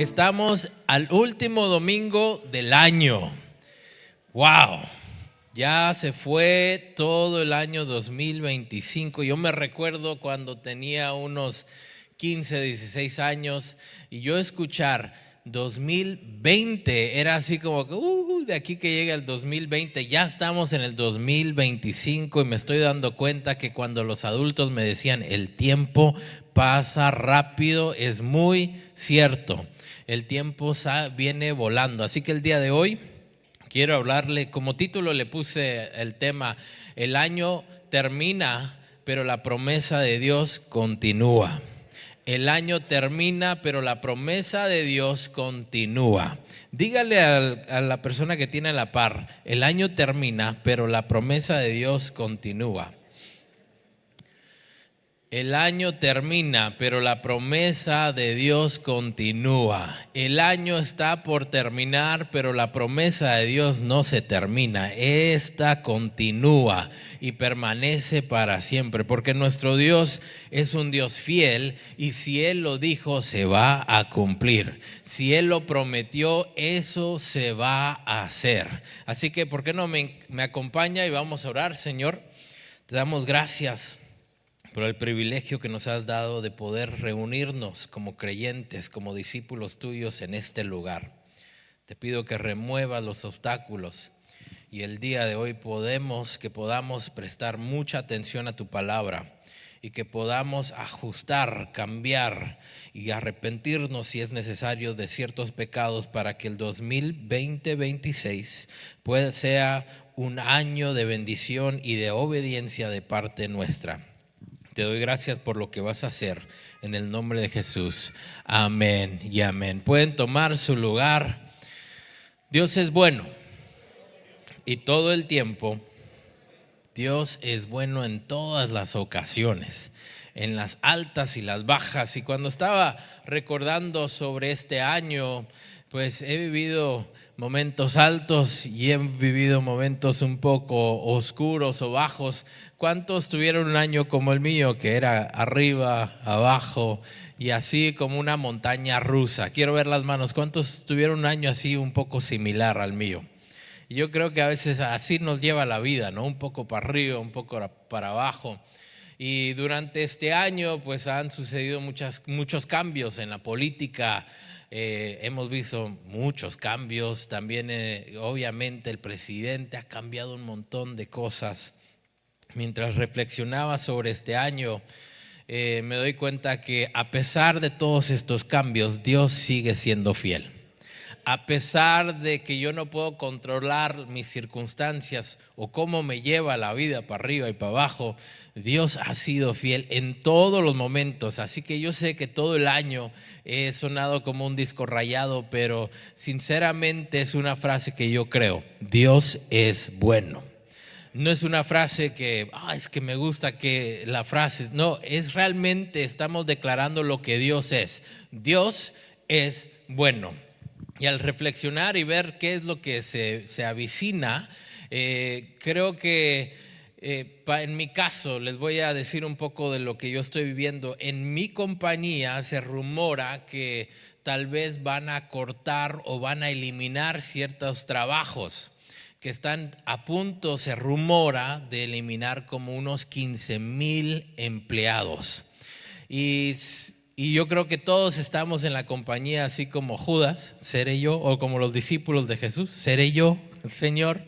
Estamos al último domingo del año. ¡Wow! Ya se fue todo el año 2025. Yo me recuerdo cuando tenía unos 15, 16 años y yo escuchar 2020 era así como que de aquí que llega el 2020, ya estamos en el 2025 y me estoy dando cuenta que cuando los adultos me decían el tiempo pasa rápido, es muy cierto. El tiempo viene volando. Así que el día de hoy quiero hablarle, como título le puse el tema, el año termina, pero la promesa de Dios continúa. El año termina, pero la promesa de Dios continúa. Dígale a la persona que tiene a la par, el año termina, pero la promesa de Dios continúa. El año termina, pero la promesa de Dios continúa. El año está por terminar, pero la promesa de Dios no se termina. Esta continúa y permanece para siempre, porque nuestro Dios es un Dios fiel y si Él lo dijo, se va a cumplir. Si Él lo prometió, eso se va a hacer. Así que, ¿por qué no me acompaña y vamos a orar? Señor, te damos gracias por el privilegio que nos has dado de poder reunirnos como creyentes, como discípulos tuyos en este lugar. Te pido que remuevas los obstáculos y el día de hoy podamos prestar mucha atención a tu palabra y que podamos ajustar, cambiar y arrepentirnos si es necesario de ciertos pecados para que el 2026 sea un año de bendición y de obediencia de parte nuestra. Te doy gracias por lo que vas a hacer en el nombre de Jesús. Amén y amén. Pueden tomar su lugar. Dios es bueno y todo el tiempo. Dios es bueno en todas las ocasiones, en las altas y las bajas. Y cuando estaba recordando sobre este año, pues he vivido momentos altos y he vivido momentos un poco oscuros o bajos. ¿Cuántos tuvieron un año como el mío, que era arriba, abajo y así como una montaña rusa? Quiero ver las manos. ¿Cuántos tuvieron un año así un poco similar al mío? Yo creo que a veces así nos lleva la vida, ¿no? Un poco para arriba, un poco para abajo. Y durante este año pues han sucedido muchos cambios en la política. Hemos visto muchos cambios. También obviamente el presidente ha cambiado un montón de cosas. Mientras reflexionaba sobre este año, me doy cuenta que a pesar de todos estos cambios, Dios sigue siendo fiel. A pesar de que yo no puedo controlar mis circunstancias o cómo me lleva la vida para arriba y para abajo, Dios ha sido fiel en todos los momentos. Así que yo sé que todo el año he sonado como un disco rayado, pero sinceramente es una frase que yo creo: Dios es bueno. No es una frase que, es que me gusta que la frase, no, es realmente estamos declarando lo que Dios es. Dios es bueno. Y al reflexionar y ver qué es lo que se avicina, creo que en mi caso les voy a decir un poco de lo que yo estoy viviendo. En mi compañía se rumora que tal vez van a cortar o van a eliminar ciertos trabajos que están a punto, se rumora, de eliminar como unos 15,000 empleados. Y yo creo que todos estamos en la compañía, así como Judas, seré yo, o como los discípulos de Jesús, seré yo, el Señor.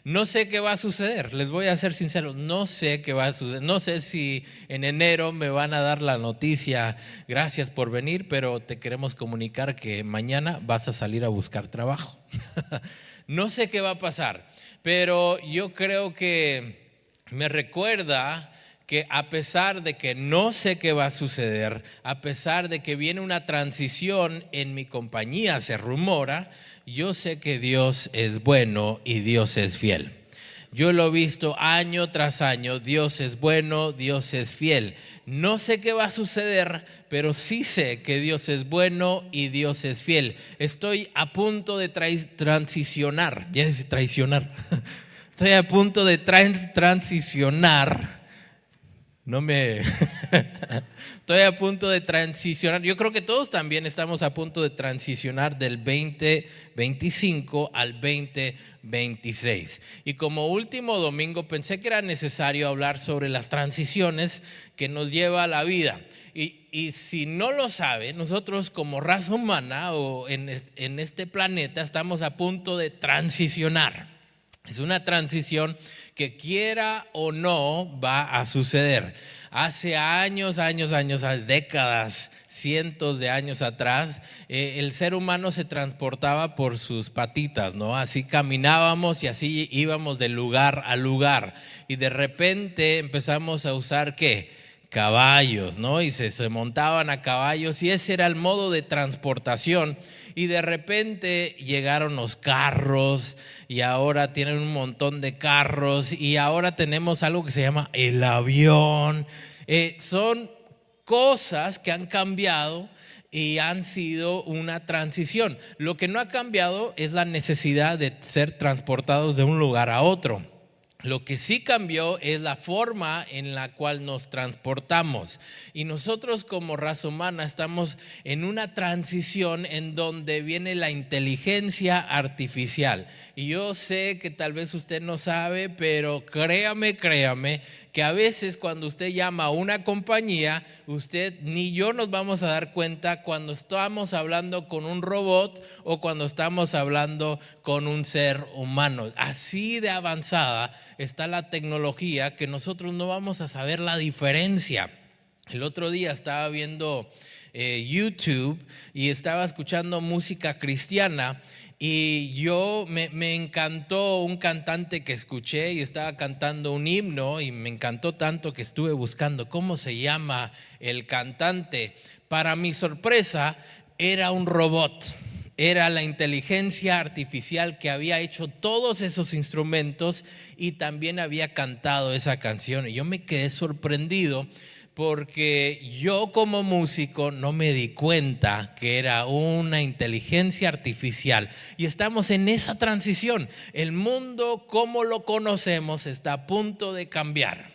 No sé qué va a suceder, les voy a ser sincero, no sé qué va a suceder. No sé si en enero me van a dar la noticia, gracias por venir, pero te queremos comunicar que mañana vas a salir a buscar trabajo. No sé qué va a pasar, pero yo creo que me recuerda que a pesar de que no sé qué va a suceder, a pesar de que viene una transición en mi compañía, se rumora, yo sé que Dios es bueno y Dios es fiel. Yo lo he visto año tras año, Dios es bueno, Dios es fiel. No sé qué va a suceder, pero sí sé que Dios es bueno y Dios es fiel. Estoy a punto de transicionar, ya decía traicionar. Estoy a punto de transicionar. No me Estoy a punto de transicionar. Yo creo que todos también estamos a punto de transicionar del 2025 al 2026. Y como último domingo pensé que era necesario hablar sobre las transiciones que nos lleva a la vida. Y si no lo sabe, nosotros como raza humana o en este planeta estamos a punto de transicionar. Es una transición que quiera o no va a suceder. Hace años, décadas, cientos de años atrás, el ser humano se transportaba por sus patitas, ¿no? Así caminábamos y así íbamos de lugar a lugar. Y de repente empezamos a usar, ¿qué? Caballos, ¿no? Y se montaban a caballos y ese era el modo de transportación. Y de repente llegaron los carros y ahora tienen un montón de carros y ahora tenemos algo que se llama el avión. Son cosas que han cambiado y han sido una transición. Lo que no ha cambiado es la necesidad de ser transportados de un lugar a otro. Lo que sí cambió es la forma en la cual nos transportamos. Y nosotros como raza humana estamos en una transición en donde viene la inteligencia artificial. Y yo sé que tal vez usted no sabe, pero créame que a veces cuando usted llama a una compañía, usted ni yo nos vamos a dar cuenta cuando estamos hablando con un robot o cuando estamos hablando con un ser humano. Así de avanzada está la tecnología que nosotros no vamos a saber la diferencia. El otro día estaba viendo YouTube y estaba escuchando música cristiana. Y me encantó un cantante que escuché y estaba cantando un himno y me encantó tanto que estuve buscando cómo se llama el cantante. Para mi sorpresa, era un robot. Era la inteligencia artificial que había hecho todos esos instrumentos y también había cantado esa canción. Y yo me quedé sorprendido porque yo como músico no me di cuenta que era una inteligencia artificial y estamos en esa transición. El mundo como lo conocemos está a punto de cambiar.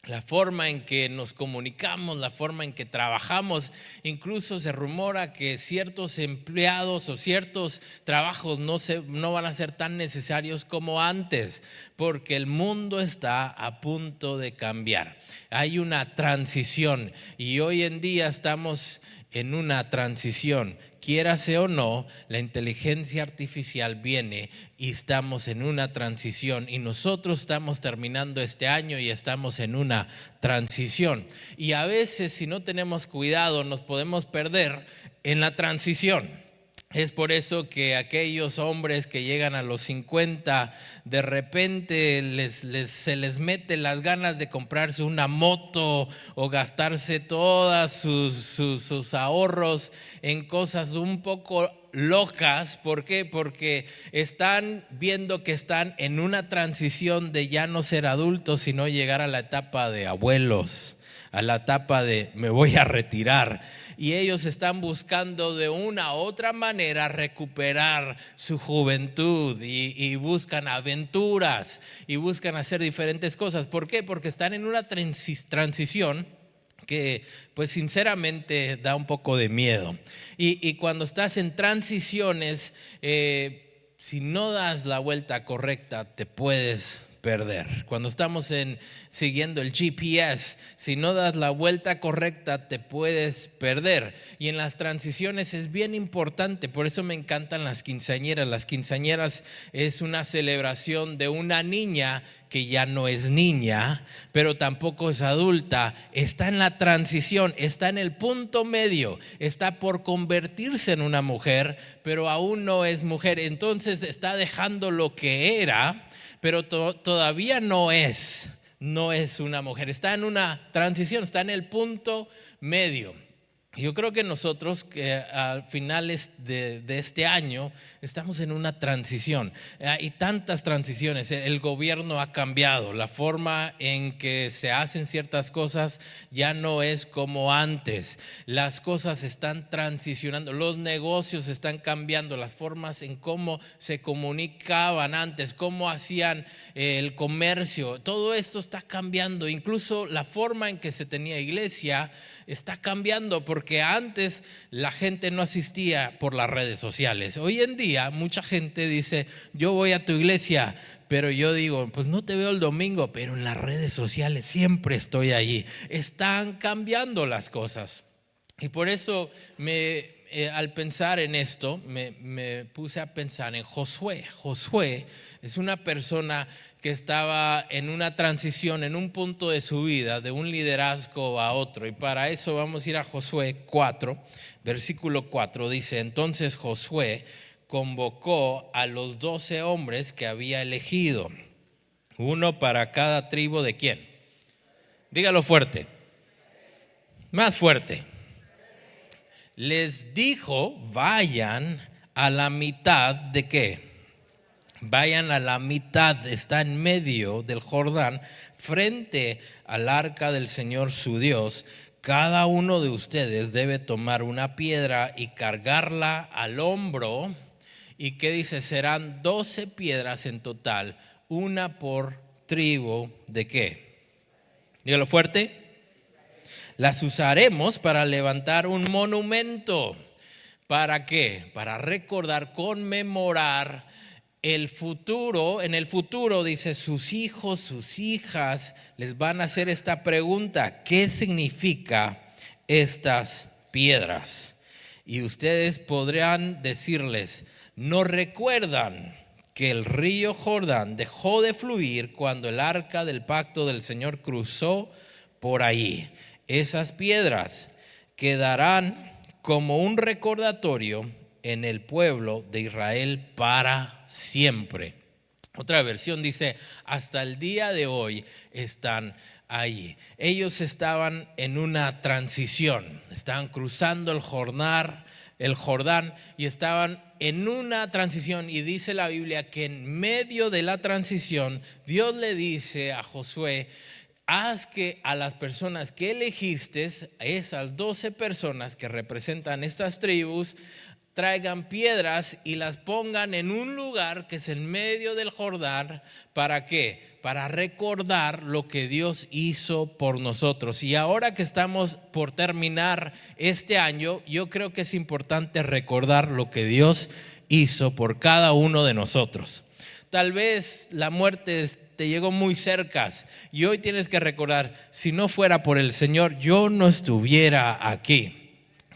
La forma en que nos comunicamos, la forma en que trabajamos, incluso se rumora que ciertos empleados o ciertos trabajos no van a ser tan necesarios como antes, porque el mundo está a punto de cambiar. Hay una transición y hoy en día estamos en una transición. Quiérase o no, la inteligencia artificial viene y estamos en una transición y nosotros estamos terminando este año y estamos en una transición. Y a veces si no tenemos cuidado nos podemos perder en la transición. Es por eso que aquellos hombres que llegan a los 50, de repente se les mete las ganas de comprarse una moto o gastarse todos sus ahorros en cosas un poco locas. ¿Por qué? Porque están viendo que están en una transición de ya no ser adultos, sino llegar a la etapa de abuelos, a la etapa de me voy a retirar. Y ellos están buscando de una u otra manera recuperar su juventud y buscan aventuras y buscan hacer diferentes cosas. ¿Por qué? Porque están en una transición que pues sinceramente da un poco de miedo. Y cuando estás en transiciones, si no das la vuelta correcta, te puedes perder. Cuando estamos siguiendo el GPS, si no das la vuelta correcta, te puedes perder. Y en las transiciones es bien importante, por eso me encantan las quinceañeras. Las quinceañeras es una celebración de una niña que ya no es niña, pero tampoco es adulta, está en la transición, está en el punto medio, está por convertirse en una mujer, pero aún no es mujer. Entonces está dejando lo que era, pero todavía no es una mujer. Está en una transición, está en el punto medio. Yo creo que nosotros que a finales de este año estamos en una transición. Hay tantas transiciones. El gobierno ha cambiado. La forma en que se hacen ciertas cosas ya no es como antes. Las cosas están transicionando. Los negocios están cambiando. Las formas en cómo se comunicaban antes, cómo hacían el comercio. Todo esto está cambiando. Incluso la forma en que se tenía iglesia está cambiando, porque antes la gente no asistía por las redes sociales. Hoy en día mucha gente dice: yo voy a tu iglesia, pero yo digo, pues no te veo el domingo, pero en las redes sociales siempre estoy allí. Están cambiando las cosas. Y por eso al pensar en esto, me puse a pensar en Josué. Josué es una persona que estaba en una transición, en un punto de su vida, de un liderazgo a otro. Y para eso vamos a ir a Josué 4, versículo 4. Dice: entonces Josué convocó a los 12 hombres que había elegido, uno para cada tribu. ¿De quién? Dígalo fuerte, más fuerte. Les dijo: vayan a la mitad. ¿De qué? Vayan a la mitad, está en medio del Jordán, frente al arca del Señor su Dios. Cada uno de ustedes debe tomar una piedra y cargarla al hombro. ¿Y qué dice? Serán 12 piedras en total, una por tribu. ¿De qué? Dígalo fuerte. Las usaremos para levantar un monumento. ¿Para qué? Para recordar, conmemorar el futuro. En el futuro, dice, sus hijos, sus hijas les van a hacer esta pregunta: ¿qué significa estas piedras? Y ustedes podrán decirles: ¿no recuerdan que el río Jordán dejó de fluir cuando el arca del pacto del Señor cruzó por ahí? Esas piedras quedarán como un recordatorio en el pueblo de Israel para siempre. Otra versión dice: hasta el día de hoy están ahí. Ellos estaban en una transición, estaban cruzando el Jordán y estaban en una transición. Y dice la Biblia que en medio de la transición Dios le dice a Josué: haz que a las personas que elegiste, esas 12 personas que representan estas tribus, traigan piedras y las pongan en un lugar que es en medio del Jordán. ¿Para qué? Para recordar lo que Dios hizo por nosotros. Y ahora que estamos por terminar este año, yo creo que es importante recordar lo que Dios hizo por cada uno de nosotros. Tal vez la muerte te llegó muy cerca y hoy tienes que recordar: si no fuera por el Señor, yo no estuviera aquí.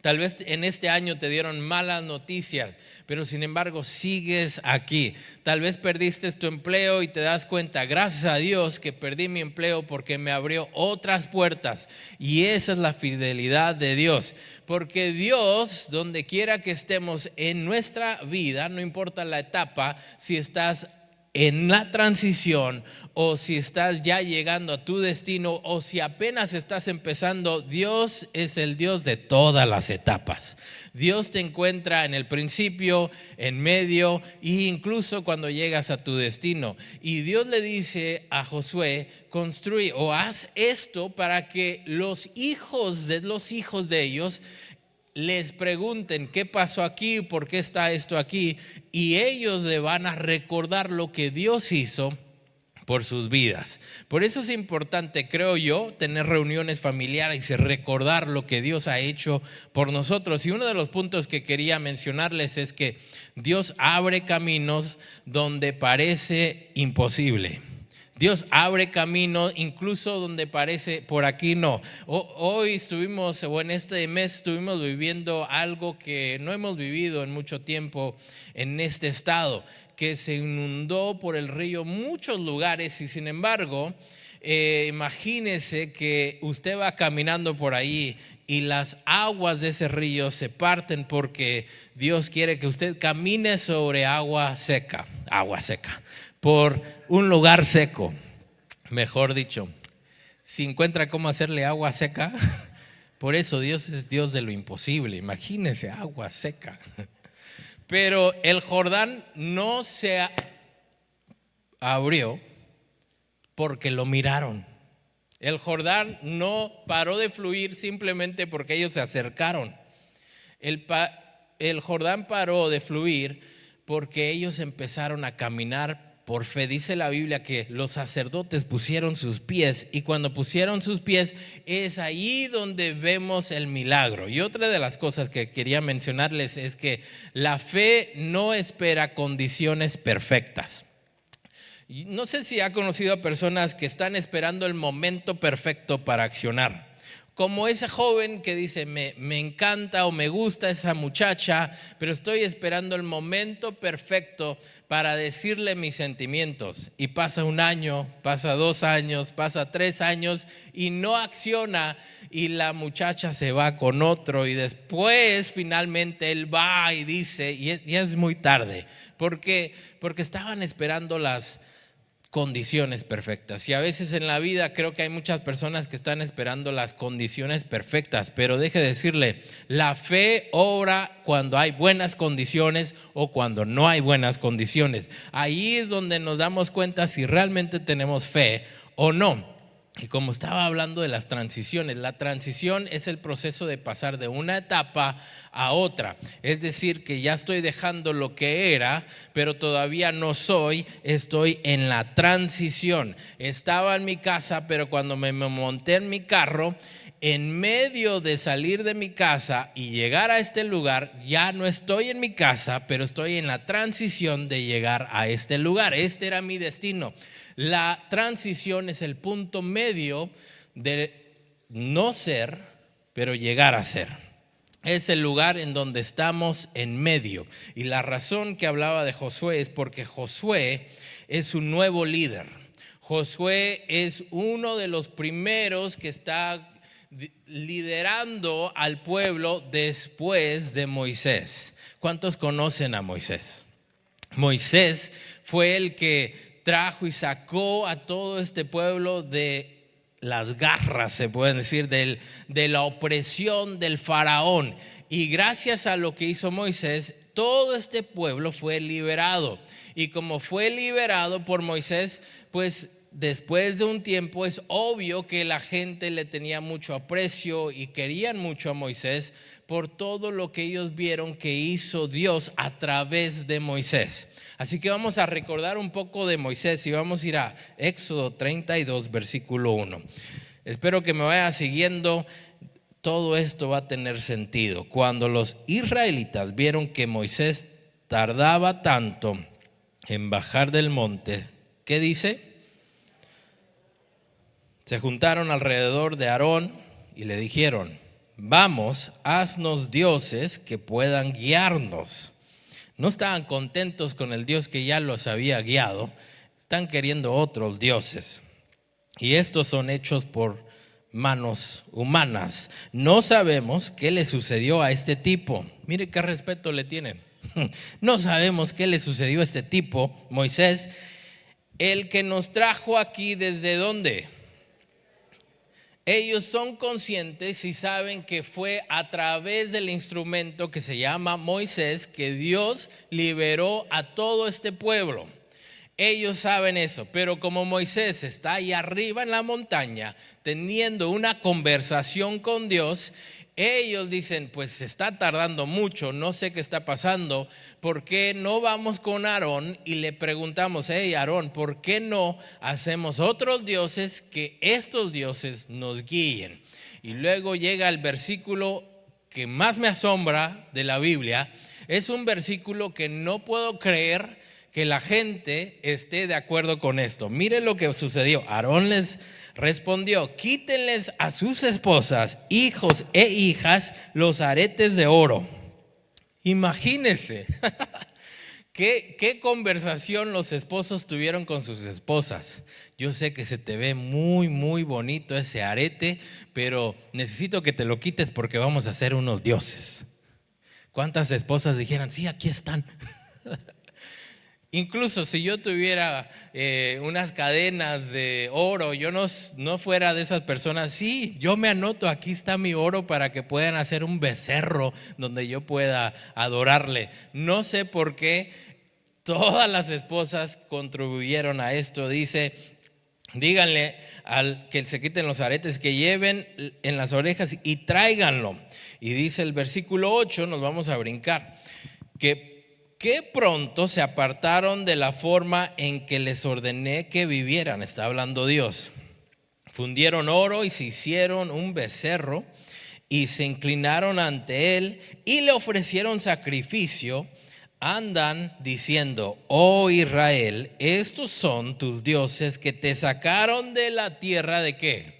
Tal vez en este año te dieron malas noticias, pero sin embargo sigues aquí. Tal vez perdiste tu empleo y te das cuenta: gracias a Dios que perdí mi empleo porque me abrió otras puertas. Y esa es la fidelidad de Dios, porque Dios, donde quiera que estemos en nuestra vida, no importa la etapa, si estás en la transición o si estás ya llegando a tu destino o si apenas estás empezando, Dios es el Dios de todas las etapas. Dios te encuentra en el principio, en medio e incluso cuando llegas a tu destino. Y Dios le dice a Josué: construye o haz esto para que los hijos de ellos les pregunten: ¿qué pasó aquí? ¿Por qué está esto aquí? Y ellos le van a recordar lo que Dios hizo por sus vidas. Por eso es importante, creo yo, tener reuniones familiares y recordar lo que Dios ha hecho por nosotros. Y uno de los puntos que quería mencionarles es que Dios abre caminos donde parece imposible. Dios abre camino incluso donde parece por aquí no. Hoy estuvimos, o en este mes estuvimos viviendo algo que no hemos vivido en mucho tiempo en este estado, que se inundó por el río muchos lugares. Y sin embargo, imagínese que usted va caminando por ahí y las aguas de ese río se parten, porque Dios quiere que usted camine sobre agua seca, por un lugar seco. Mejor dicho, si encuentra cómo hacerle agua seca, Por eso Dios es Dios de lo imposible. Imagínense, agua seca. Pero el Jordán no se abrió porque lo miraron. El Jordán no paró de fluir simplemente porque ellos se acercaron. El Jordán paró de fluir porque ellos empezaron a caminar por fe. Dice la Biblia que los sacerdotes pusieron sus pies, y cuando pusieron sus pies es ahí donde vemos el milagro. Y otra de las cosas que quería mencionarles es que la fe no espera condiciones perfectas. No sé si ha conocido a personas que están esperando el momento perfecto para accionar. Como ese joven que dice, me encanta o me gusta esa muchacha, pero estoy esperando el momento perfecto para decirle mis sentimientos. Y pasa 1 año, pasa 2 años, pasa 3 años y no acciona, y la muchacha se va con otro, y después finalmente él va y dice, y ya es muy tarde, porque estaban esperando las condiciones perfectas. Y a veces en la vida creo que hay muchas personas que están esperando las condiciones perfectas, pero deje de decirle, la fe obra cuando hay buenas condiciones o cuando no hay buenas condiciones. Ahí es donde nos damos cuenta si realmente tenemos fe o no. Y como estaba hablando de las transiciones, la transición es el proceso de pasar de una etapa a otra. Es decir, que ya estoy dejando lo que era, pero todavía no soy, estoy en la transición. Estaba en mi casa, pero cuando me monté en mi carro, en medio de salir de mi casa y llegar a este lugar, ya no estoy en mi casa, pero estoy en la transición de llegar a este lugar. Este era mi destino. La transición es el punto medio de no ser, pero llegar a ser. Es el lugar en donde estamos en medio. Y la razón que hablaba de Josué es porque Josué es un nuevo líder. Josué es uno de los primeros que está liderando al pueblo después de Moisés. ¿Cuántos conocen a Moisés? Moisés fue el que trajo y sacó a todo este pueblo de las garras, se pueden decir, de la opresión del faraón. Y gracias a lo que hizo Moisés, todo este pueblo fue liberado. Y como fue liberado por Moisés, pues después de un tiempo es obvio que la gente le tenía mucho aprecio y querían mucho a Moisés por todo lo que ellos vieron que hizo Dios a través de Moisés. Así que vamos a recordar un poco de Moisés y vamos a ir a Éxodo 32, versículo 1. Espero que me vaya siguiendo. Todo esto va a tener sentido. Cuando los israelitas vieron que Moisés tardaba tanto en bajar del monte, ¿qué dice? Se juntaron alrededor de Aarón y le dijeron: vamos, haznos dioses que puedan guiarnos. No estaban contentos con el Dios que ya los había guiado, están queriendo otros dioses. Y estos son hechos por manos humanas. No sabemos qué le sucedió a este tipo. Mire qué respeto le tienen. No sabemos qué le sucedió a este tipo, Moisés, el que nos trajo aquí. ¿Desde dónde? Ellos son conscientes y saben que fue a través del instrumento que se llama Moisés que Dios liberó a todo este pueblo. Ellos saben eso, pero como Moisés está ahí arriba en la montaña teniendo una conversación con Dios, ellos dicen: pues se está tardando mucho, no sé qué está pasando, ¿por qué no vamos con Aarón y le preguntamos: hey Aarón, ¿por qué no hacemos otros dioses que estos dioses nos guíen? Y luego llega el versículo que más me asombra de la Biblia. Es un versículo que no puedo creer que la gente esté de acuerdo con esto. Miren lo que sucedió. Aarón les respondió: quítenles a sus esposas, hijos e hijas los aretes de oro. Imagínense qué conversación los esposos tuvieron con sus esposas. Yo sé que se te ve muy muy bonito ese arete, pero necesito que te lo quites porque vamos a ser unos dioses. ¿Cuántas esposas dijeran: sí, aquí están? Incluso si yo tuviera unas cadenas de oro, yo no fuera de esas personas. Sí, yo me anoto, aquí está mi oro para que puedan hacer un becerro donde yo pueda adorarle. No sé por qué todas las esposas contribuyeron a esto. Dice: díganle al que se quiten los aretes, que lleven en las orejas y tráiganlo. Y dice el versículo 8, nos vamos a brincar, que pronto se apartaron de la forma en que les ordené que vivieran. Está hablando Dios. Fundieron oro y se hicieron un becerro y se inclinaron ante él y le ofrecieron sacrificio. Andan diciendo: oh Israel, estos son tus dioses que te sacaron de la tierra de ¿qué?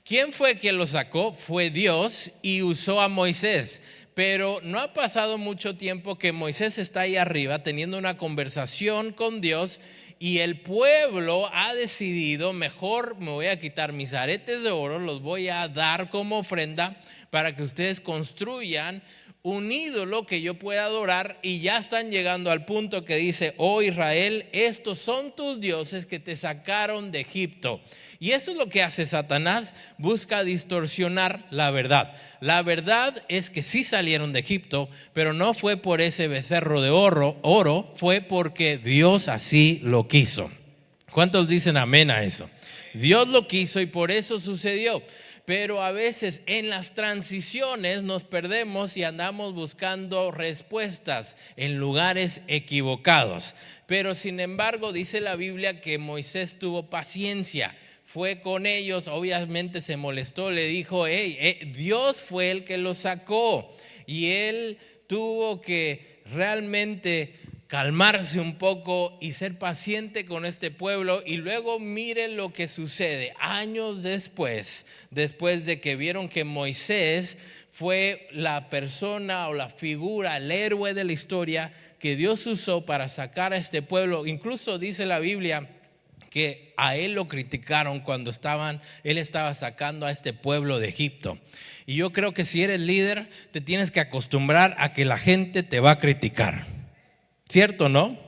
¿Quién fue quien lo sacó? Fue Dios, y usó a Moisés. Pero no ha pasado mucho tiempo que Moisés está ahí arriba teniendo una conversación con Dios, y el pueblo ha decidido: mejor me voy a quitar mis aretes de oro, los voy a dar como ofrenda para que ustedes construyan un ídolo que yo pueda adorar. Y ya están llegando al punto que dice: oh Israel, estos son tus dioses que te sacaron de Egipto. Y eso es lo que hace Satanás: busca distorsionar la verdad. La verdad es que sí salieron de Egipto, pero no fue por ese becerro de oro, fue porque Dios así lo quiso. ¿Cuántos dicen amén a eso? Dios lo quiso y por eso sucedió. Pero a veces en las transiciones nos perdemos y andamos buscando respuestas en lugares equivocados. Pero sin embargo dice la Biblia que Moisés tuvo paciencia, fue con ellos, obviamente se molestó, le dijo: Dios fue el que lo sacó, y él tuvo que realmente calmarse un poco y ser paciente con este pueblo. Y luego miren lo que sucede años después de que vieron que Moisés fue la persona o la figura, el héroe de la historia que Dios usó para sacar a este pueblo. Incluso dice la Biblia que a él lo criticaron cuando él estaba sacando a este pueblo de Egipto. Y yo creo que si eres líder, te tienes que acostumbrar a que la gente te va a criticar. ¿Cierto, no?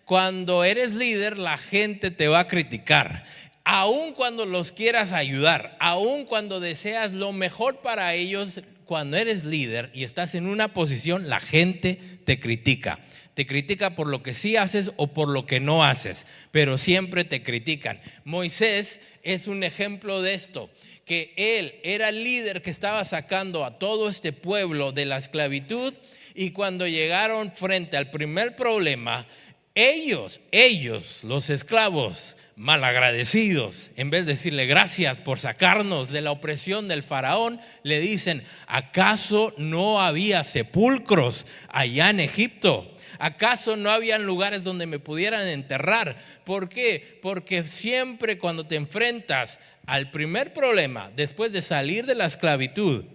Cuando eres líder, la gente te va a criticar. Aun cuando los quieras ayudar, aun cuando deseas lo mejor para ellos, cuando eres líder y estás en una posición, la gente te critica. Te critica por lo que sí haces o por lo que no haces, pero siempre te critican. Moisés es un ejemplo de esto, que él era el líder que estaba sacando a todo este pueblo de la esclavitud. Y cuando llegaron frente al primer problema, ellos, los esclavos malagradecidos, en vez de decirle: gracias por sacarnos de la opresión del faraón, le dicen: ¿acaso no había sepulcros allá en Egipto? ¿Acaso no habían lugares donde me pudieran enterrar? ¿Por qué? Porque siempre cuando te enfrentas al primer problema, después de salir de la esclavitud,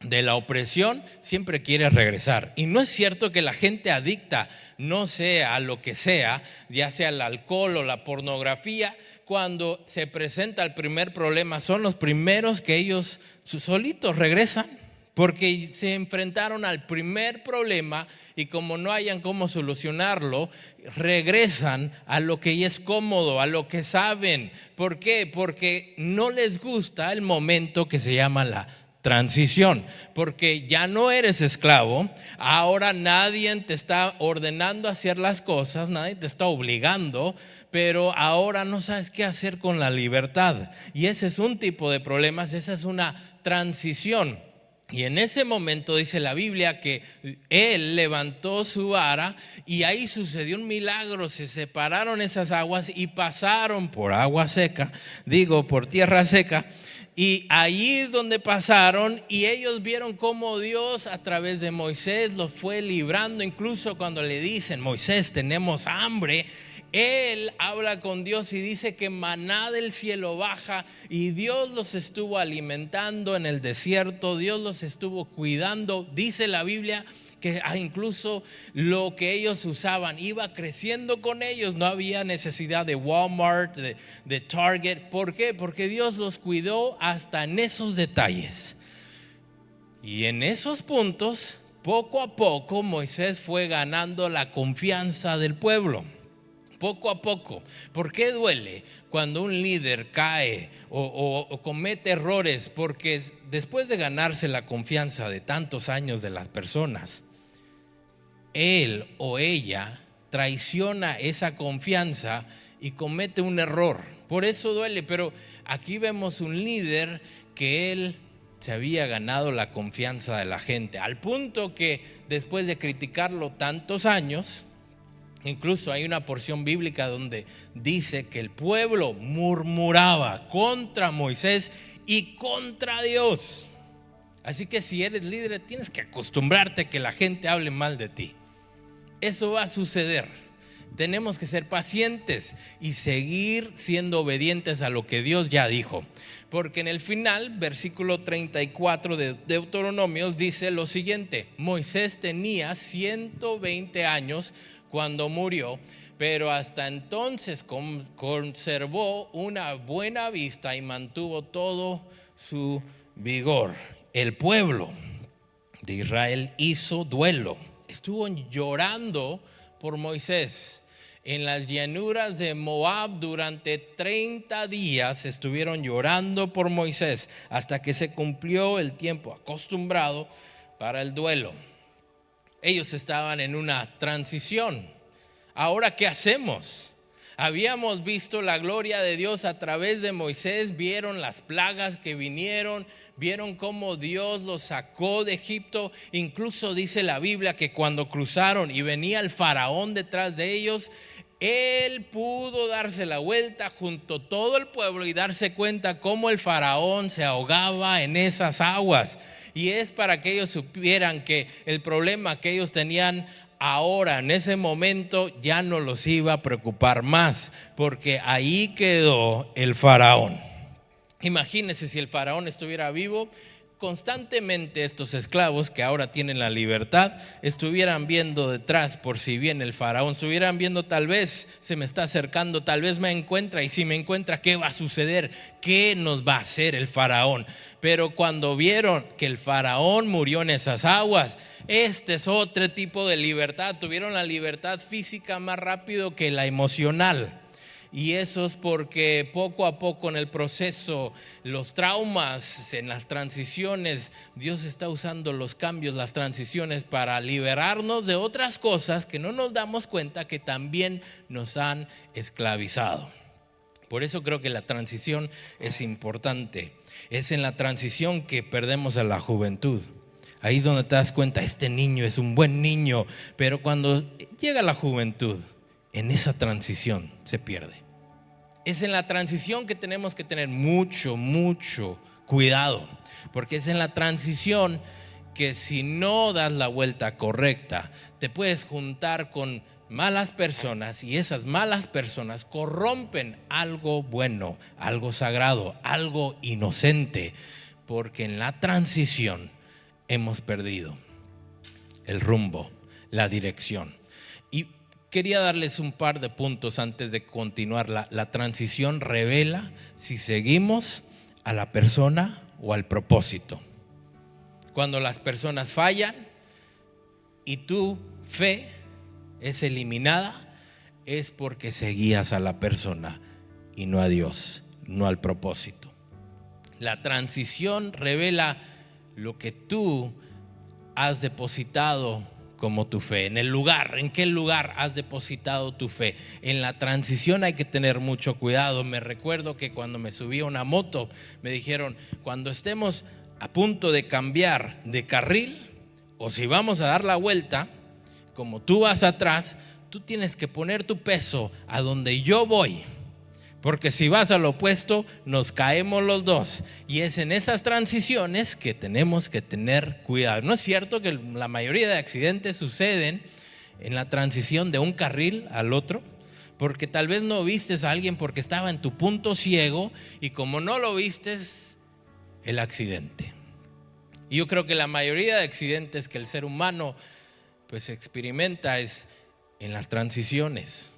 de la opresión, siempre quieres regresar. Y no es cierto que la gente adicta no sea a lo que sea, ya sea el alcohol o la pornografía, cuando se presenta el primer problema, son los primeros que ellos solitos regresan, porque se enfrentaron al primer problema y como no hayan cómo solucionarlo, regresan a lo que ya es cómodo, a lo que saben. ¿Por qué? Porque no les gusta el momento que se llama la transición, porque ya no eres esclavo, ahora nadie te está ordenando hacer las cosas, nadie te está obligando, pero ahora no sabes qué hacer con la libertad. Y ese es un tipo de problemas, esa es una transición. Y en ese momento dice la Biblia que él levantó su vara y ahí sucedió un milagro, se separaron esas aguas y pasaron por agua seca, por tierra seca. Y allí es donde pasaron, y ellos vieron cómo Dios a través de Moisés los fue librando. Incluso cuando le dicen: Moisés, tenemos hambre, él habla con Dios y dice que maná del cielo baja, y Dios los estuvo alimentando en el desierto, Dios los estuvo cuidando. Dice la Biblia que incluso lo que ellos usaban iba creciendo con ellos, no había necesidad de Walmart, de Target. ¿Por qué? Porque Dios los cuidó hasta en esos detalles. Y en esos puntos poco a poco Moisés fue ganando la confianza del pueblo. Poco a poco. ¿Por qué duele cuando un líder cae o comete errores? Porque después de ganarse la confianza de tantos años de las personas, él o ella traiciona esa confianza y comete un error. Por eso duele, pero aquí vemos un líder que él se había ganado la confianza de la gente, al punto que después de criticarlo tantos años, incluso hay una porción bíblica donde dice que el pueblo murmuraba contra Moisés y contra Dios. Así que si eres líder, tienes que acostumbrarte a que la gente hable mal de ti. Eso va a suceder. Tenemos que ser pacientes y seguir siendo obedientes a lo que Dios ya dijo. Porque en el final, versículo 34 de Deuteronomios dice lo siguiente: Moisés tenía 120 años cuando murió, pero hasta entonces conservó una buena vista y mantuvo todo su vigor. El pueblo de Israel hizo duelo, estuvo llorando por Moisés. En las llanuras de Moab durante 30 días estuvieron llorando por Moisés hasta que se cumplió el tiempo acostumbrado para el duelo. Ellos estaban en una transición. ¿Ahora qué hacemos? Habíamos visto la gloria de Dios a través de Moisés, vieron las plagas que vinieron, vieron cómo Dios los sacó de Egipto. Incluso dice la Biblia que cuando cruzaron y venía el faraón detrás de ellos, él pudo darse la vuelta junto a todo el pueblo y darse cuenta cómo el faraón se ahogaba en esas aguas. Y es para que ellos supieran que el problema que ellos tenían ahora, en ese momento, ya no los iba a preocupar más, porque ahí quedó el faraón. Imagínense si el faraón estuviera vivo, constantemente estos esclavos que ahora tienen la libertad estuvieran viendo detrás por si viene el faraón, estuvieran viendo, tal vez se me está acercando, tal vez me encuentra, y si me encuentra, ¿qué va a suceder? ¿Qué nos va a hacer el faraón? Pero cuando vieron que el faraón murió en esas aguas, este es otro tipo de libertad. Tuvieron la libertad física más rápido que la emocional. Y eso es porque poco a poco en el proceso, los traumas, en las transiciones, Dios está usando los cambios, las transiciones para liberarnos de otras cosas que no nos damos cuenta que también nos han esclavizado. Por eso creo que la transición es importante. Es en la transición que perdemos a la juventud. Ahí es donde te das cuenta, este niño es un buen niño, pero cuando llega la juventud, en esa transición se pierde. Es en la transición que tenemos que tener mucho cuidado, porque es en la transición que si no das la vuelta correcta, te puedes juntar con malas personas y esas malas personas corrompen algo bueno, algo sagrado, algo inocente, porque en la transición hemos perdido el rumbo, la dirección. Y quería darles un par de puntos antes de continuar. La transición revela si seguimos a la persona o al propósito. Cuando las personas fallan y tu fe es eliminada, es porque seguías a la persona y no a Dios, no al propósito. La transición revela lo que tú has depositado como tu fe, en el lugar, en qué lugar has depositado tu fe. En la transición hay que tener mucho cuidado. Me recuerdo que cuando me subí a una moto me dijeron, cuando estemos a punto de cambiar de carril o si vamos a dar la vuelta, como tú vas atrás, tú tienes que poner tu peso a donde yo voy, porque si vas al opuesto nos caemos los dos. Y es en esas transiciones que tenemos que tener cuidado. ¿No es cierto que la mayoría de accidentes suceden en la transición de un carril al otro? Porque tal vez no vistes a alguien porque estaba en tu punto ciego, y como no lo vistes, el accidente. Y yo creo que la mayoría de accidentes que el ser humano pues experimenta es en las transiciones.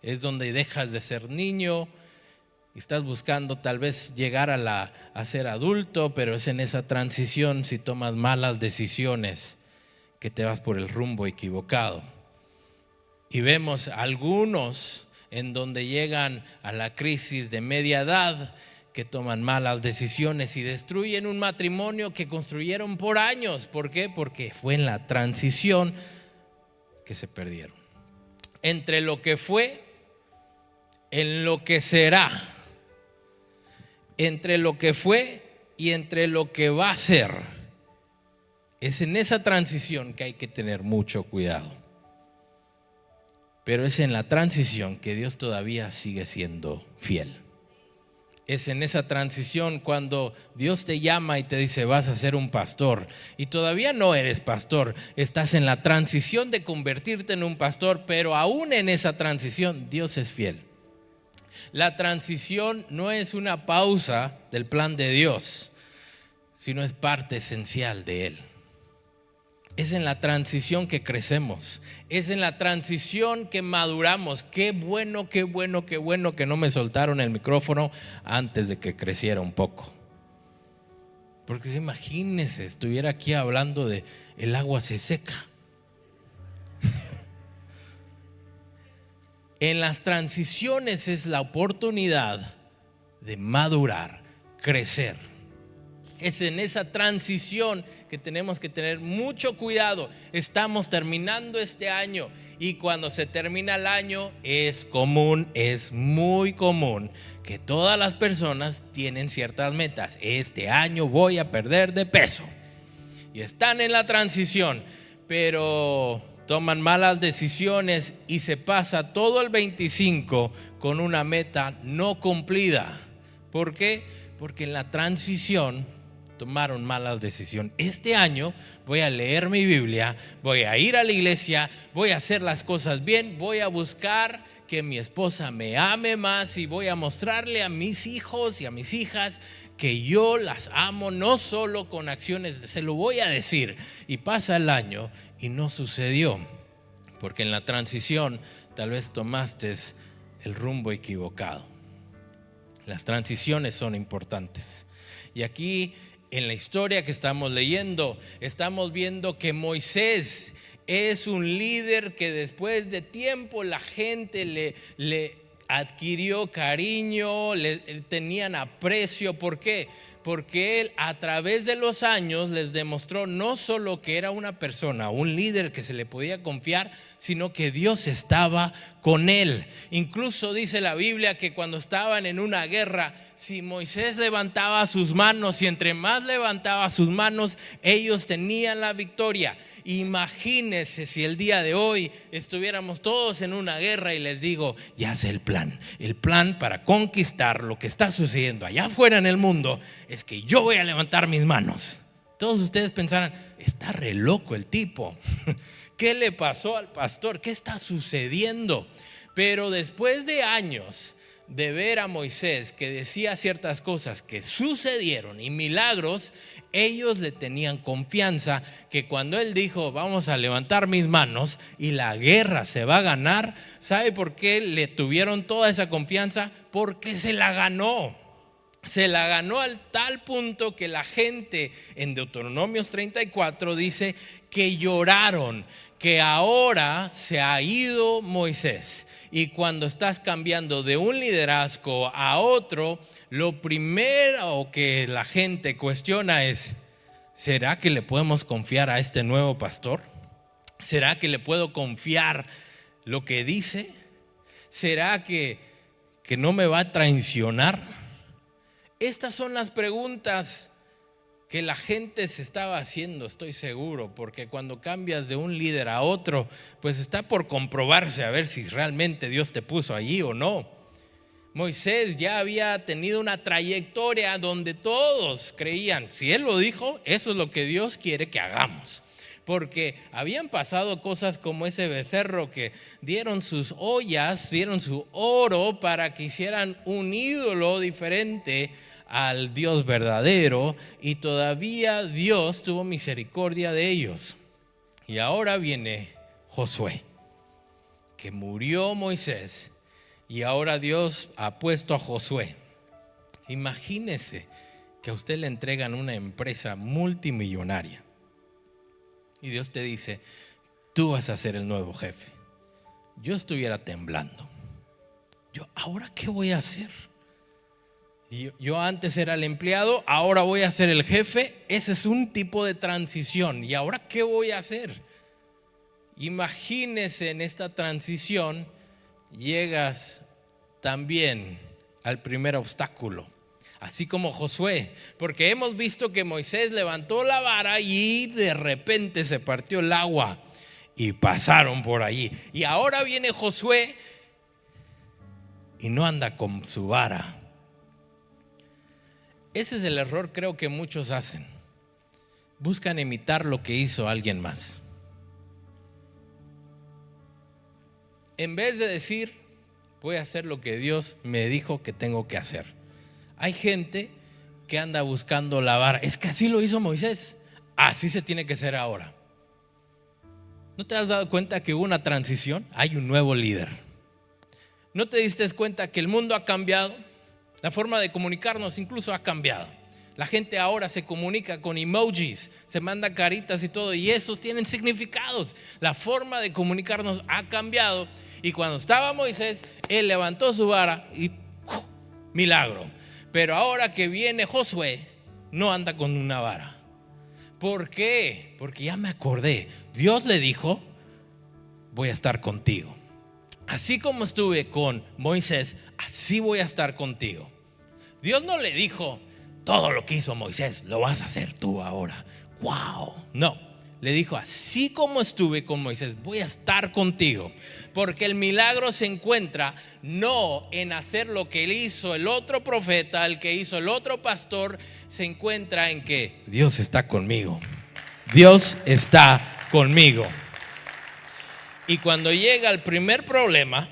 Es donde dejas de ser niño y estás buscando tal vez llegar a ser adulto, pero es en esa transición, si tomas malas decisiones, que te vas por el rumbo equivocado. Y vemos algunos en donde llegan a la crisis de media edad, que toman malas decisiones y destruyen un matrimonio que construyeron por años. ¿Por qué? Porque fue en la transición que se perdieron. Entre lo que fue, en lo que será, entre lo que fue y entre lo que va a ser. Es en esa transición que hay que tener mucho cuidado. Pero es en la transición que Dios todavía sigue siendo fiel. Es en esa transición cuando Dios te llama y te dice vas a ser un pastor y todavía no eres pastor, estás en la transición de convertirte en un pastor, pero aún en esa transición Dios es fiel. La transición no es una pausa del plan de Dios, sino es parte esencial de Él. Es en la transición que crecemos, es en la transición que maduramos. Qué bueno que no me soltaron el micrófono antes de que creciera un poco. Porque imagínense, estuviera aquí hablando de el agua se seca. En las transiciones es la oportunidad de madurar, crecer. Es en esa transición que tenemos que tener mucho cuidado. Estamos terminando este año y cuando se termina el año es muy común que todas las personas tienen ciertas metas. Este año voy a perder de peso y están en la transición, pero toman malas decisiones y se pasa todo el 25 con una meta no cumplida. ¿Por qué? Porque en la transición tomaron malas decisiones. Este año voy a leer mi Biblia, voy a ir a la iglesia, voy a hacer las cosas bien, voy a buscar que mi esposa me ame más y voy a mostrarle a mis hijos y a mis hijas que yo las amo, no solo con acciones, se lo voy a decir. Y pasa el año y no sucedió, porque en la transición tal vez tomaste el rumbo equivocado. Las transiciones son importantes. Y aquí en la historia que estamos leyendo, estamos viendo que Moisés es un líder que después de tiempo la gente le adquirió cariño, le tenían aprecio. ¿Por qué? Porque él a través de los años les demostró no solo que era una persona, un líder que se le podía confiar, sino que Dios estaba con él. Incluso dice la Biblia que cuando estaban en una guerra, si Moisés levantaba sus manos y entre más levantaba sus manos, ellos tenían la victoria. Imagínense si el día de hoy estuviéramos todos en una guerra y les digo, ya sé el plan para conquistar lo que está sucediendo allá afuera en el mundo es que yo voy a levantar mis manos. Todos ustedes pensarán, está re loco el tipo. ¿Qué le pasó al pastor? ¿Qué está sucediendo? Pero después de años de ver a Moisés que decía ciertas cosas que sucedieron y milagros, ellos le tenían confianza que cuando él dijo vamos a levantar mis manos y la guerra se va a ganar, ¿sabe por qué le tuvieron toda esa confianza? Porque se la ganó. Se la ganó al tal punto que la gente en Deuteronomios 34 dice que lloraron, que ahora se ha ido Moisés. Y cuando estás cambiando de un liderazgo a otro, lo primero que la gente cuestiona es, ¿será que le podemos confiar a este nuevo pastor? ¿Será que le puedo confiar lo que dice? ¿Será que no me va a traicionar? Estas son las preguntas que la gente se estaba haciendo, estoy seguro, porque cuando cambias de un líder a otro, pues está por comprobarse a ver si realmente Dios te puso allí o no. Moisés ya había tenido una trayectoria donde todos creían, si él lo dijo, eso es lo que Dios quiere que hagamos. Porque habían pasado cosas como ese becerro que dieron sus ollas, dieron su oro para que hicieran un ídolo diferente al Dios verdadero, y todavía Dios tuvo misericordia de ellos. Y ahora viene Josué, que murió Moisés, y ahora Dios ha puesto a Josué. Imagínese que a usted le entregan una empresa multimillonaria. y Dios te dice, tú vas a ser el nuevo jefe. Yo estuviera temblando. ¿Ahora qué voy a hacer? Yo antes era el empleado, ahora voy a ser el jefe. Ese es un tipo de transición. ¿Y ahora qué voy a hacer? Imagínese en esta transición, llegas también al primer obstáculo, así como Josué, porque hemos visto que Moisés levantó la vara y de repente se partió el agua y pasaron por allí. Y ahora viene Josué y no anda con su vara. Ese es el error, creo que muchos hacen. Buscan imitar lo que hizo alguien más, en vez de decir, voy a hacer lo que Dios me dijo que tengo que hacer. Hay gente que anda buscando la vara. Es que así lo hizo Moisés, así se tiene que hacer ahora. ¿No te has dado cuenta que hubo una transición? Hay un nuevo líder. ¿No te diste cuenta que el mundo ha cambiado? La forma de comunicarnos incluso ha cambiado. La gente ahora se comunica con emojis, se manda caritas y todo, y esos tienen significados. La forma de comunicarnos ha cambiado. Y cuando estaba Moisés, él levantó su vara y milagro. Pero ahora que viene Josué, no anda con una vara. ¿Por qué? Porque ya me acordé. Dios le dijo, voy a estar contigo. Así como estuve con Moisés, así voy a estar contigo. Dios no le dijo, todo lo que hizo Moisés lo vas a hacer tú ahora. ¡Wow! No, le dijo, así como estuve con Moisés, voy a estar contigo. Porque el milagro se encuentra no en hacer lo que hizo el otro profeta, el que hizo el otro pastor. Se encuentra en que Dios está conmigo. Dios está conmigo. Y cuando llega el primer problema,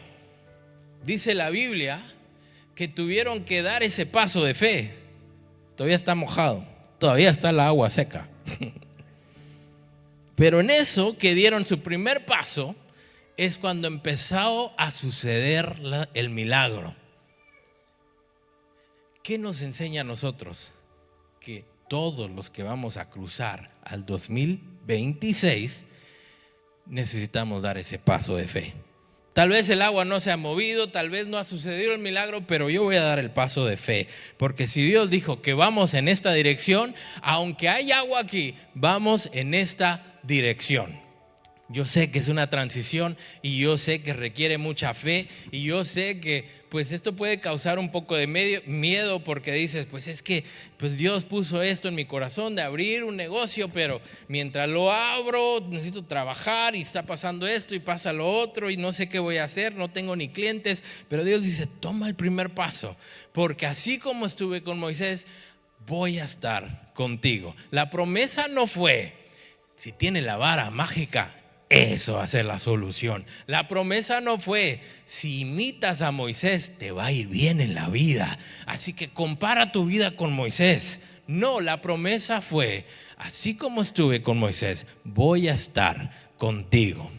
dice la Biblia que tuvieron que dar ese paso de fe. Todavía está mojado, todavía está la agua seca. Pero en eso que dieron su primer paso es cuando empezó a suceder el milagro. ¿Qué nos enseña a nosotros? Que todos los que vamos a cruzar al 2026 necesitamos dar ese paso de fe. Tal vez el agua no se ha movido, tal vez no ha sucedido el milagro, pero yo voy a dar el paso de fe. Porque si Dios dijo que vamos en esta dirección, aunque hay agua aquí, vamos en esta dirección. Yo sé que es una transición y yo sé que requiere mucha fe y yo sé que pues esto puede causar un poco de miedo porque dices, pues es que pues Dios puso esto en mi corazón de abrir un negocio, pero mientras lo abro necesito trabajar y está pasando esto y pasa lo otro y no sé qué voy a hacer, no tengo ni clientes. Pero Dios dice, toma el primer paso, porque así como estuve con Moisés, voy a estar contigo. La promesa no fue, si tiene la vara mágica, eso va a ser la solución. La promesa no fue, si imitas a Moisés te va a ir bien en la vida, así que compara tu vida con Moisés. No, la promesa fue, así como estuve con Moisés, voy a estar contigo.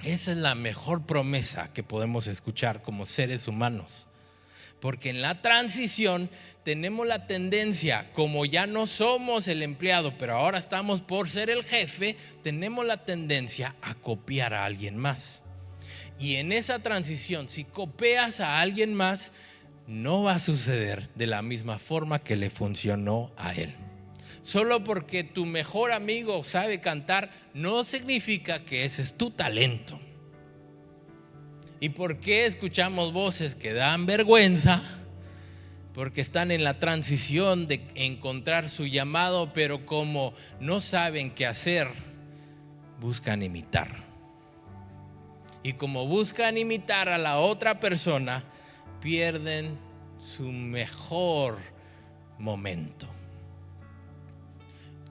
Esa es la mejor promesa que podemos escuchar como seres humanos. Porque en la transición tenemos la tendencia, como ya no somos el empleado, pero ahora estamos por ser el jefe, tenemos la tendencia a copiar a alguien más. Y en esa transición, si copias a alguien más, no va a suceder de la misma forma que le funcionó a él. Solo porque tu mejor amigo sabe cantar, no significa que ese es tu talento. ¿Y por qué escuchamos voces que dan vergüenza? Porque están en la transición de encontrar su llamado, pero como no saben qué hacer, buscan imitar. Y como buscan imitar a la otra persona, pierden su mejor momento.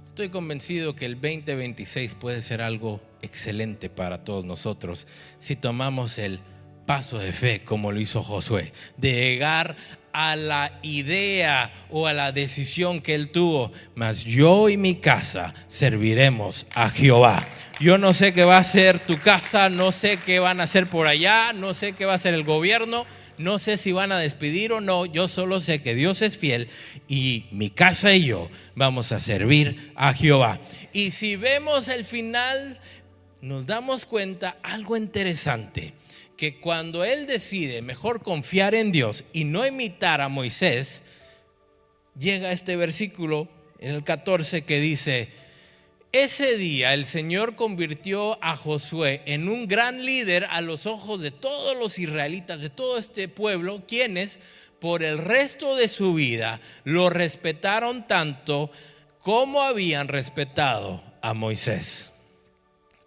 Estoy convencido que el 2026 puede ser algo excelente para todos nosotros si tomamos el paso de fe como lo hizo Josué, de llegar a la idea o a la decisión que él tuvo, mas yo y mi casa serviremos a Jehová. Yo no sé qué va a ser tu casa, no sé qué van a hacer por allá, no sé qué va a hacer el gobierno, no sé si van a despedir o no, yo solo sé que Dios es fiel y mi casa y yo vamos a servir a Jehová. Y si vemos el final, nos damos cuenta algo interesante, que cuando él decide mejor confiar en Dios y no imitar a Moisés, llega este versículo en el 14 que dice: ese día el Señor convirtió a Josué en un gran líder a los ojos de todos los israelitas, de todo este pueblo, quienes por el resto de su vida lo respetaron tanto como habían respetado a Moisés.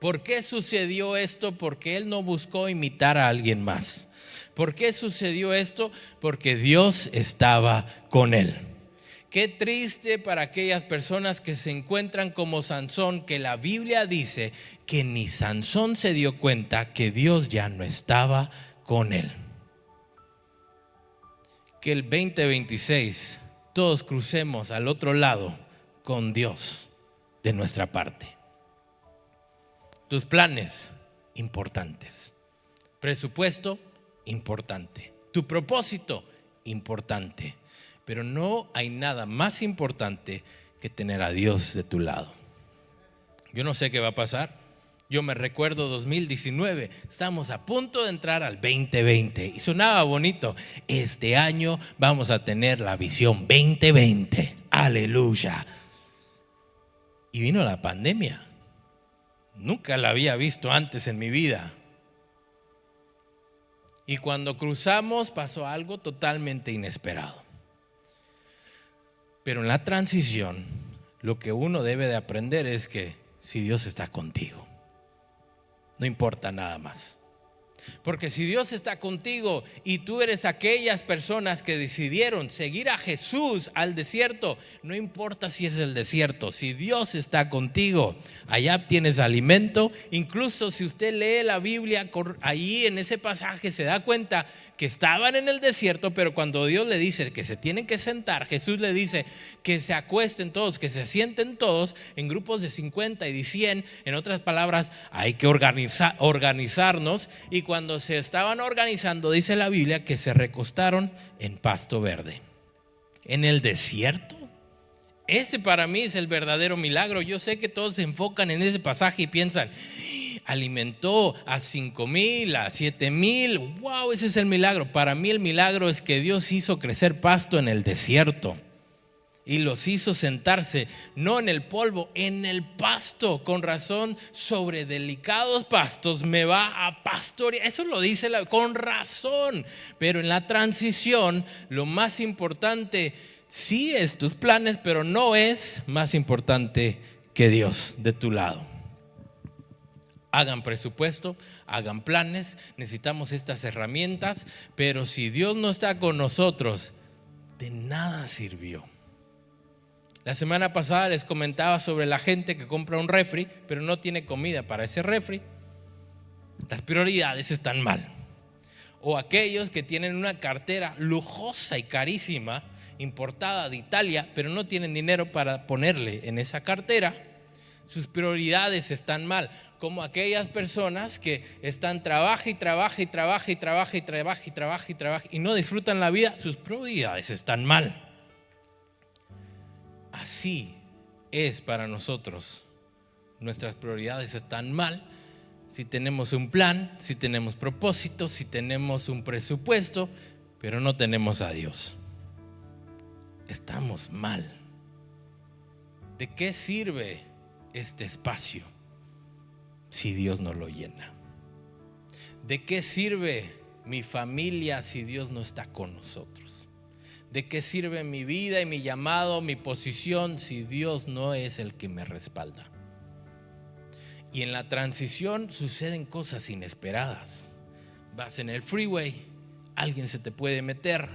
¿Por qué sucedió esto? Porque él no buscó imitar a alguien más. ¿Por qué sucedió esto? Porque Dios estaba con él. Qué triste para aquellas personas que se encuentran como Sansón, que la Biblia dice que ni Sansón se dio cuenta que Dios ya no estaba con él. Que el 2026 todos crucemos al otro lado con Dios de nuestra parte. Tus planes, importantes. Presupuesto, importante. Tu propósito, importante. Pero no hay nada más importante que tener a Dios de tu lado. Yo no sé qué va a pasar. Yo me recuerdo 2019, estamos a punto de entrar al 2020 y sonaba bonito. Este año vamos a tener la visión 2020. Aleluya. Y vino la pandemia. Nunca la había visto antes en mi vida. Y cuando cruzamos pasó algo totalmente inesperado. Pero en la transición, lo que uno debe de aprender es que si Dios está contigo, no importa nada más. Porque si Dios está contigo y tú eres aquellas personas que decidieron seguir a Jesús al desierto, no importa si es el desierto, si Dios está contigo, allá tienes alimento. Incluso si usted lee la Biblia, ahí en ese pasaje se da cuenta que estaban en el desierto, pero cuando Dios le dice que se tienen que sentar, Jesús le dice que se acuesten todos, que se sienten todos en grupos de 50 y de 100. En otras palabras, hay que organizarnos. Y cuando se estaban organizando, dice la Biblia que se recostaron en pasto verde. En el desierto. Ese para mí es el verdadero milagro. Yo sé que todos se enfocan en ese pasaje y piensan: alimentó a 5,000, a 7,000. Wow, ese es el milagro. Para mí el milagro es que Dios hizo crecer pasto en el desierto y los hizo sentarse, no en el polvo, en el pasto. Con razón, sobre delicados pastos me va a pastorear. Eso lo dice con razón. Pero en la transición, lo más importante sí es tus planes, pero no es más importante que Dios de tu lado. Hagan presupuesto, hagan planes, necesitamos estas herramientas, pero si Dios no está con nosotros, de nada sirvió. La semana pasada les comentaba sobre la gente que compra un refri, pero no tiene comida para ese refri. Las prioridades están mal. O aquellos que tienen una cartera lujosa y carísima, importada de Italia, pero no tienen dinero para ponerle en esa cartera. Sus prioridades están mal. Como aquellas personas que están trabaja y no disfrutan la vida, sus prioridades están mal. Así es para nosotros. Nuestras prioridades están mal. Si tenemos un plan, si tenemos propósito, si tenemos un presupuesto, pero no tenemos a Dios, estamos mal. ¿De qué sirve este espacio si Dios no lo llena? ¿De qué sirve mi familia si Dios no está con nosotros? ¿De qué sirve mi vida y mi llamado, mi posición, si Dios no es el que me respalda? Y en la transición suceden cosas inesperadas. Vas en el freeway, alguien se te puede meter,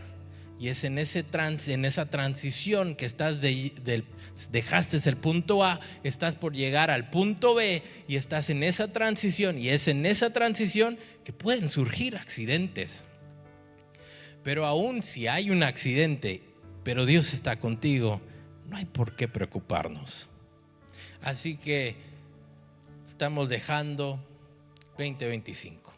y es en esa transición que estás dejaste el punto A, estás por llegar al punto B, y estás en esa transición, y es en esa transición que pueden surgir accidentes. Pero aún si hay un accidente, pero Dios está contigo, no hay por qué preocuparnos. Así que estamos dejando 2025.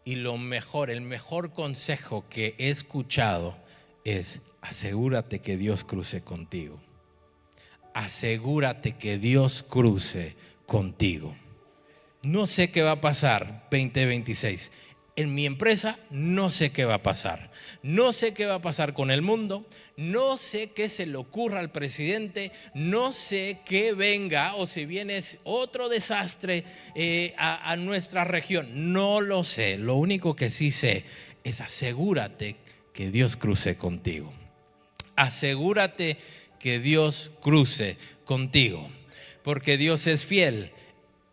Y el mejor consejo que he escuchado es: asegúrate que Dios cruce contigo. Asegúrate que Dios cruce contigo. No sé qué va a pasar 2026. En mi empresa no sé qué va a pasar. No sé qué va a pasar con el mundo. No sé qué se le ocurra al presidente. No sé qué venga o si viene otro desastre a nuestra región. No lo sé. Lo único que sí sé es: asegúrate que Dios cruce contigo. Asegúrate que Dios cruce contigo. Porque Dios es fiel.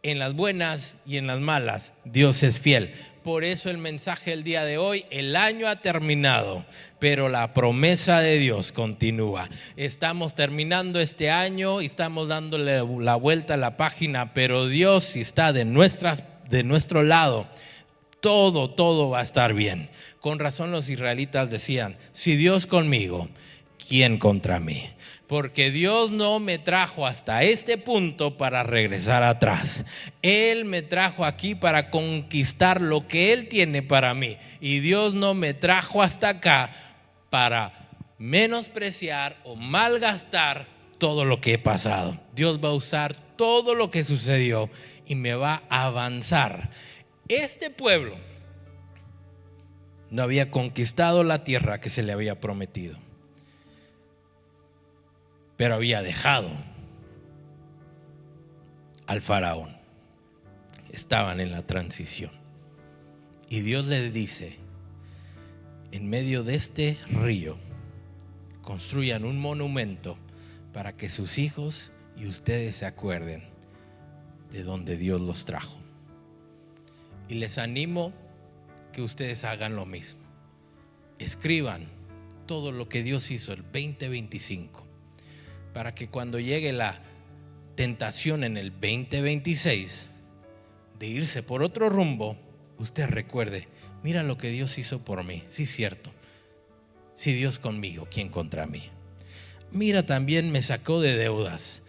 En las buenas y en las malas, Dios es fiel. Por eso el mensaje del día de hoy: el año ha terminado, pero la promesa de Dios continúa. Estamos terminando este año y estamos dándole la vuelta a la página, pero Dios está de nuestro lado. Todo va a estar bien. Con razón los israelitas decían: si Dios conmigo, ¿quién contra mí? Porque Dios no me trajo hasta este punto para regresar atrás. Él me trajo aquí para conquistar lo que Él tiene para mí. Y Dios no me trajo hasta acá para menospreciar o malgastar todo lo que he pasado. Dios va a usar todo lo que sucedió y me va a avanzar. Este pueblo no había conquistado la tierra que se le había prometido, pero había dejado al faraón. Estaban en la transición. Y Dios les dice: en medio de este río, construyan un monumento para que sus hijos y ustedes se acuerden de donde Dios los trajo. Y les animo que ustedes hagan lo mismo. Escriban todo lo que Dios hizo el 2025. Para que cuando llegue la tentación en el 2026 de irse por otro rumbo, usted recuerde: mira lo que Dios hizo por mí. Sí, cierto. Si Dios conmigo, ¿quién contra mí? Mira, también me sacó de deudas.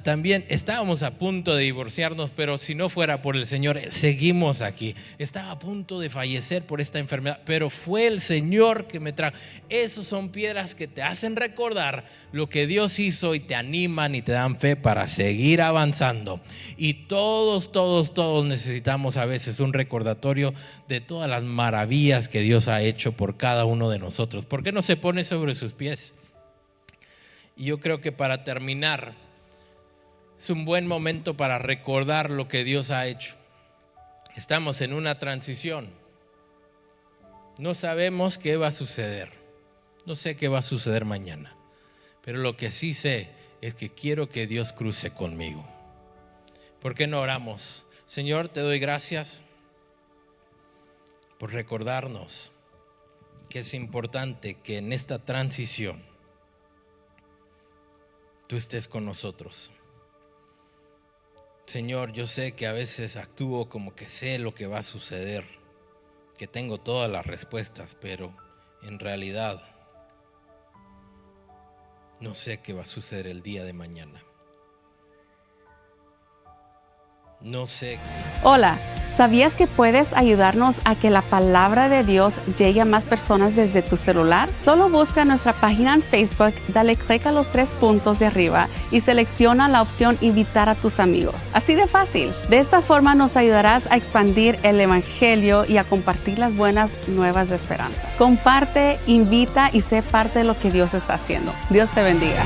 También estábamos a punto de divorciarnos, pero si no fuera por el Señor, seguimos aquí. Estaba a punto de fallecer por esta enfermedad, pero fue el Señor que me trajo. Esos son piedras que te hacen recordar lo que Dios hizo y te animan y te dan fe para seguir avanzando. Y todos necesitamos a veces un recordatorio de todas las maravillas que Dios ha hecho por cada uno de nosotros. ¿Por qué no se pone sobre sus pies? Y yo creo que para terminar, es un buen momento para recordar lo que Dios ha hecho. Estamos en una transición. No sabemos qué va a suceder. No sé qué va a suceder mañana. Pero lo que sí sé es que quiero que Dios cruce conmigo. ¿Por qué no oramos? Señor, te doy gracias por recordarnos que es importante que en esta transición tú estés con nosotros. Señor, yo sé que a veces actúo como que sé lo que va a suceder, que tengo todas las respuestas, pero en realidad no sé qué va a suceder el día de mañana. No sé. Hola, ¿sabías que puedes ayudarnos a que la palabra de Dios llegue a más personas desde tu celular? Solo busca nuestra página en Facebook, dale clic a los 3 puntos de arriba y selecciona la opción Invitar a tus amigos. Así de fácil. De esta forma nos ayudarás a expandir el Evangelio y a compartir las buenas nuevas de esperanza. Comparte, invita y sé parte de lo que Dios está haciendo. Dios te bendiga.